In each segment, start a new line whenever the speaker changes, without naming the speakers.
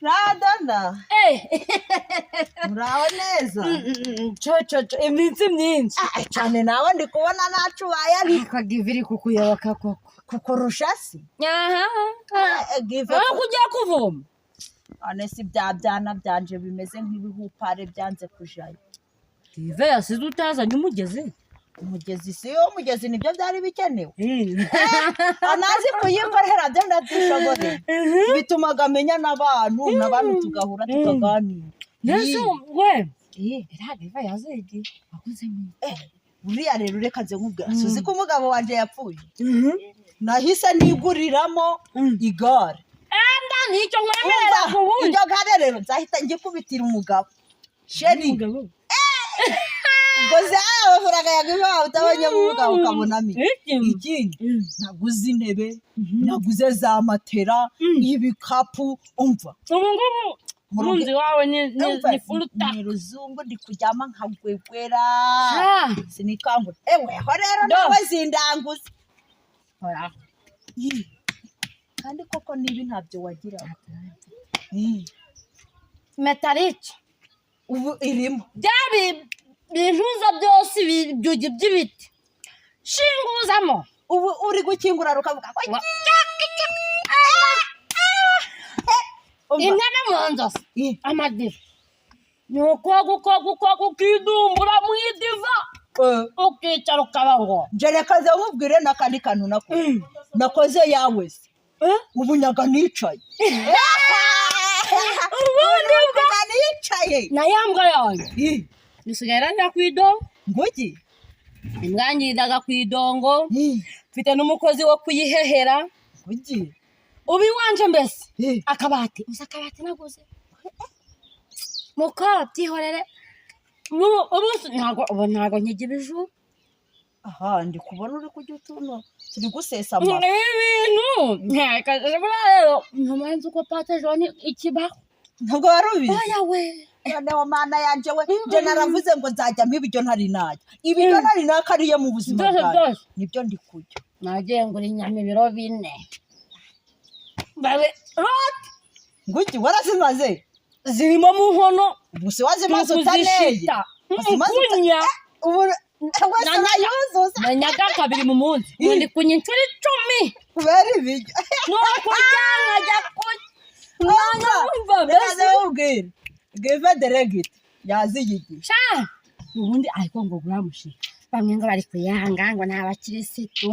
Radona. Muraho neza.
Cyo iminsi myinshi.
Cyane nawe ndi kubona nacubaye ariko
Give kukuyoboka koko.
kukurusha si. Give
kujya kuvoma.
Honestly bya byana byanje bimeze nk'ibihupare byanze kujayo.
Give yasize utazanye umugezi.
Umugezi si yo mugezi nibyo byari bikenewe. Anazi kuyikorera byo ndatishoboye. Bitumaga menya n'abantu tugahura tukaganira.
Yesu we. Give yazidi. Akuze mu.
Uriya rero reka nze nkubwira. Suzi ko umugabo wanje yapfuye. Nahise niguriramo igare.
Nicyo nkwemerera kubundi.
Iryo gare rero nzahita ngikubitira umugabo. Sheri. Goza abafuraga yagiva utabonye mu mugabo ukabonamo ikindi. Naguze intebe, naguze za matera, ibikapu umva.
Ubu ngubu munzi wawe ni furuta.
Ni ruzungu ndi kujyama nkagwegwera. Sinikangura. Ewe ho rero nawe zindanguza.
Oya.
Kandi koko nibi ntabyo wagira.
Metallic.
Ubu irimo.
Byabi bintuza byose byugi by'ibiti. Shinguzamo.
Ubu uri gukingura rukavuga ko
intebe mu nzozi amadiva nuko kukidumbura mu idiva ukicara ukaba ngo
jerekaze nkubwire n'akandi kantu nakoze yawe se ubu nyaga nicaye
ubundi
bwa nicaye
nayambwa yanjye nisigaye njya kwidongo
nguki
imwangidaga kwidongo mfite n'umukozi wo kuyihehera
nguki
ubi wanje mbese akabati naguze muko byihorere ntago nkigira ibiju
ndi kubona uri kujya utuno turi gusesa ama
ibintu ntakaje rero ntumanze uko pate joni ikibaho
ntabwo warubizi
oya we
noneho mana yanje we je naravuze ngo nzajyamo ibiryo ntari najya ibiryo ntari nakariye mu buzima bwawe nibyo ndi kujya
nagiye ngura inyama ibiro 4 babe rot
nguki warazimaze
zirimo mu nkono
ubuse wazimaze utaneye
kunya
ubu
nanyaga kabiri mu munsi ndi kunya inshuro 10
kubera ibiryo
nuko njya
ubwira give delegate yaziyigisha
ubundi ariko ngo guramushi bamwe ngo bari kuyanga ngo nabakirisitu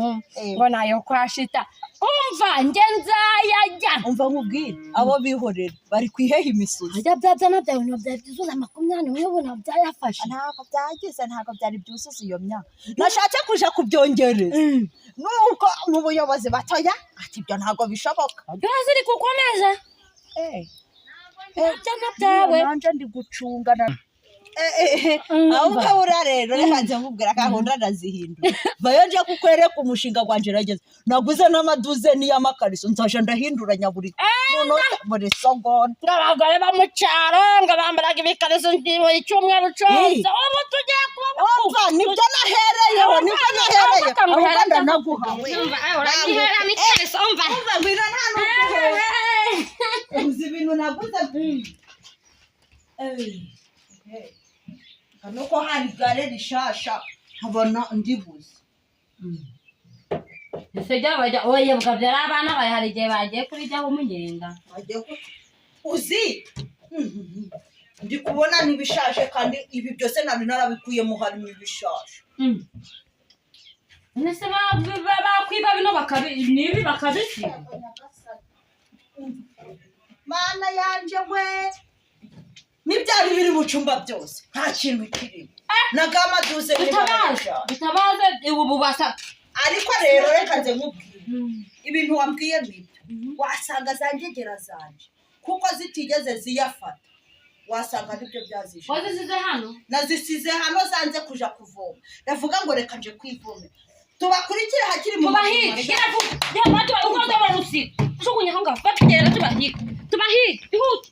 ngo nayo kwashita umva ngenzayajya
umva nkubwira abo bihorera bari kwiheha imisozi
ajya byana byawe no byazuza 20 uyobona byayafashe
ntabwo byagize ntabwo byari byusuze iyo myaka nashatse kuja kubyongereza nuko mu buyobozi batoya ati byo ntabwo bishoboka
byaziri kukomeza cyana byawe
nanje ndi gucungana ahubwo ura rero reka nze nkubwira gahunda ndazihindura bayo nje kukwereka umushinga gwanje rageze naguze n'amaduze y'amakariso nzaje ndahinduranya buri segonda
n'abagore bamucyaro ngo bambaraga ibikariso ndibo icyumweru cyose ubu tugiye
kuba nibyo nahereyeho ahubwo ndanaguhawe
uragihera n'ikariso umva
ngwino nta n'ukuhewe uzi ibintu naguze nuko hari gare rishasha nkabona ndibuze
ese bajya oye bwabyara abana bari hari igihe bagiye kuri jyaho umunyenga
uzi ndi kubona nibishashe kandi ibi byose nari narabikuyemo harimo ibishashe
nese bakwiba bino nibi bakabisiga
mana yanje we nibyari biri mu cyumba byose nta kintu kirimo nagamaduze
bitabaze ubu basa
ariko rero reka nze nkubwire ibintu wambwiye nibyo wasanga zangegera zanje kuko zitigeze ziyafata wasanga nibyo byazishe
wazisize hano
nazisize hano zanze kuja kuvoma ndavuga ngo reka nje kwivome tubakurikire hakiri mu
bahige uko ndabarusi shukunya hanga batugera tubahige ihute